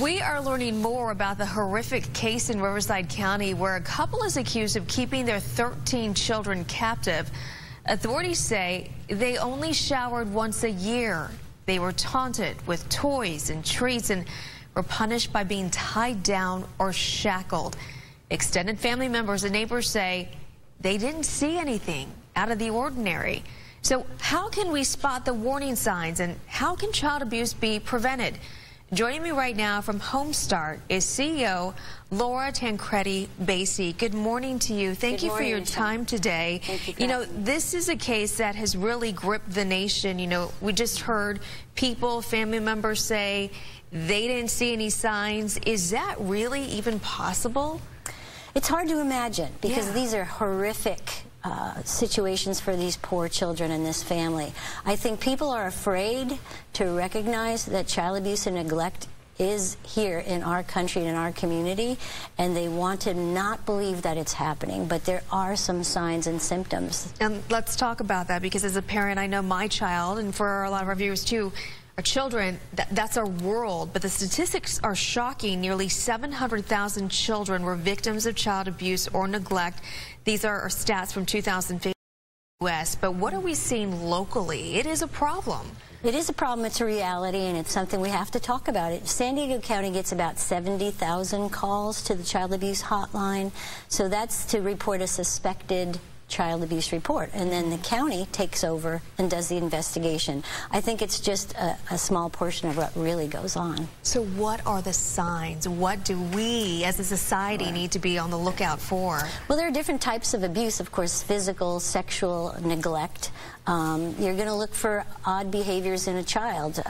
We are learning more about the horrific case in Riverside County where a couple is accused of keeping their 13 children captive. Authorities say they only showered once a year. They were taunted with toys and treats and were punished by being tied down or shackled. Extended family members and neighbors say they didn't see anything out of the ordinary. So how can we spot the warning signs, and how can child abuse be prevented? Joining me right now from Home Start is CEO Laura Tancredi-Basie. Good morning to you. Thank you for your time today. You know, this is a case that has really gripped the nation. You know, we just heard people, family members say they didn't see any signs. Is that really even possible? It's hard to imagine because these are horrific situations for these poor children in this family. I think people are afraid to recognize that child abuse and neglect is here in our country and in our community, and they want to not believe that it's happening, but there are some signs and symptoms. And let's talk about that, because as a parent, I know my child, and for a lot of our viewers too, our children, that's our world, but the statistics are shocking. Nearly 700,000 children were victims of child abuse or neglect. These are our stats from 2015 in the U.S., but what are we seeing locally? It is a problem. It is a problem. It's a reality, and it's something we have to talk about. San Diego County gets about 70,000 calls to the child abuse hotline, so that's to report a suspected child abuse report, and then the county takes over and does the investigation. I think it's just a small portion of what really goes on. So what are the signs? What do we as a society need to be on the lookout for? Well, there are different types of abuse, of course, physical, sexual, neglect. You're going to look for odd behaviors in a child.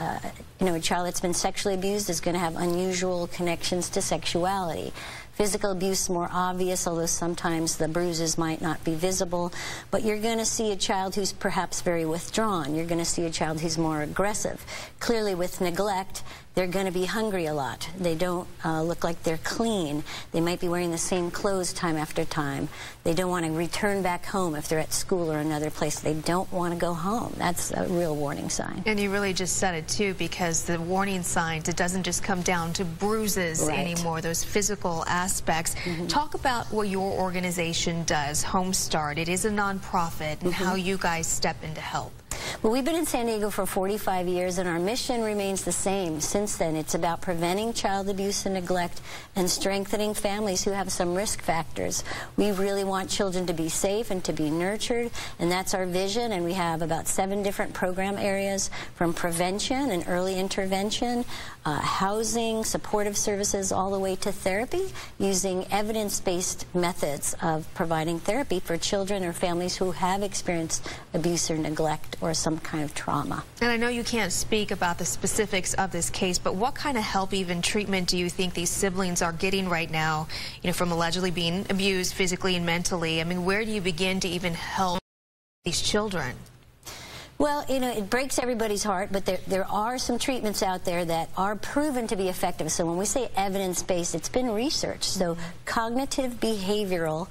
You know, a child that's been sexually abused is going to have unusual connections to sexuality. Physical abuse more obvious, although sometimes the bruises might not be visible. But you're going to see a child who's perhaps very withdrawn. You're going to see a child who's more aggressive. Clearly, with neglect, they're going to be hungry a lot. They don't look like they're clean. They might be wearing the same clothes time after time. They don't want to return back home if they're at school or another place. They don't want to go home. That's a real warning sign. And you really just said it, too, because the warning signs, it doesn't just come down to bruises anymore, those physical aspects. Talk about what your organization does, Home Start. It is a nonprofit, and how you guys step in to help. Well, we've been in San Diego for 45 years, and our mission remains the same since then. It's about preventing child abuse and neglect and strengthening families who have some risk factors. We really want children to be safe and to be nurtured, and that's our vision, and we have about 7 different program areas, from prevention and early intervention, housing, supportive services, all the way to therapy, using evidence-based methods of providing therapy for children or families who have experienced abuse or neglect or some kind of trauma. And I know you can't speak about the specifics of this case, but what kind of help, even treatment, do you think these siblings are getting right now, you know, from allegedly being abused physically and mentally? I mean, where do you begin to even help these children? Well, you know, it breaks everybody's heart, but there are some treatments out there that are proven to be effective. So when we say evidence-based, it's been researched. So cognitive behavioral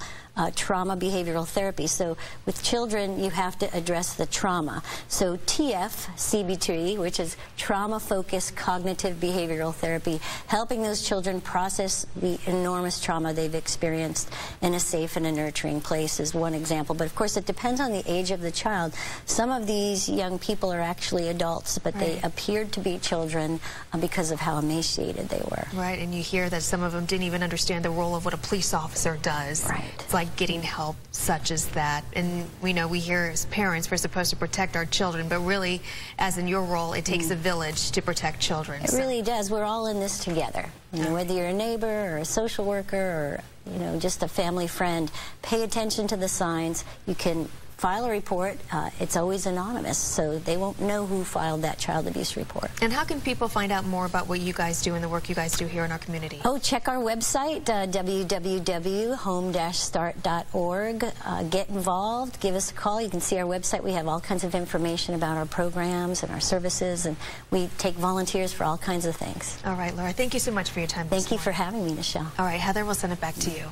trauma behavioral therapy. So with children, you have to address the trauma. So CBT, which is trauma-focused cognitive behavioral therapy, helping those children process the enormous trauma they've experienced in a safe and a nurturing place is one example. But of course, it depends on the age of the child. Some of these young people are actually adults, but they appeared to be children because of how emaciated they were. Right, and you hear that some of them didn't even understand the role of what a police officer does. Right. It's like getting help such as that. And we know, we hear as parents, we're supposed to protect our children, but really, as in your role, it takes a village to protect children. It really does. We're all in this together. You know, whether you're a neighbor or a social worker or, you know, just a family friend, pay attention to the signs. You can file a report. It's always anonymous, so they won't know who filed that child abuse report. And how can people find out more about what you guys do and the work you guys do here in our community? Oh, check our website, www.home-start.org. Get involved. Give us a call. You can see our website. We have all kinds of information about our programs and our services, and we take volunteers for all kinds of things. All right, Laura, thank you so much for your time. Thank you for having me, Michelle. All right, Heather, we'll send it back to you.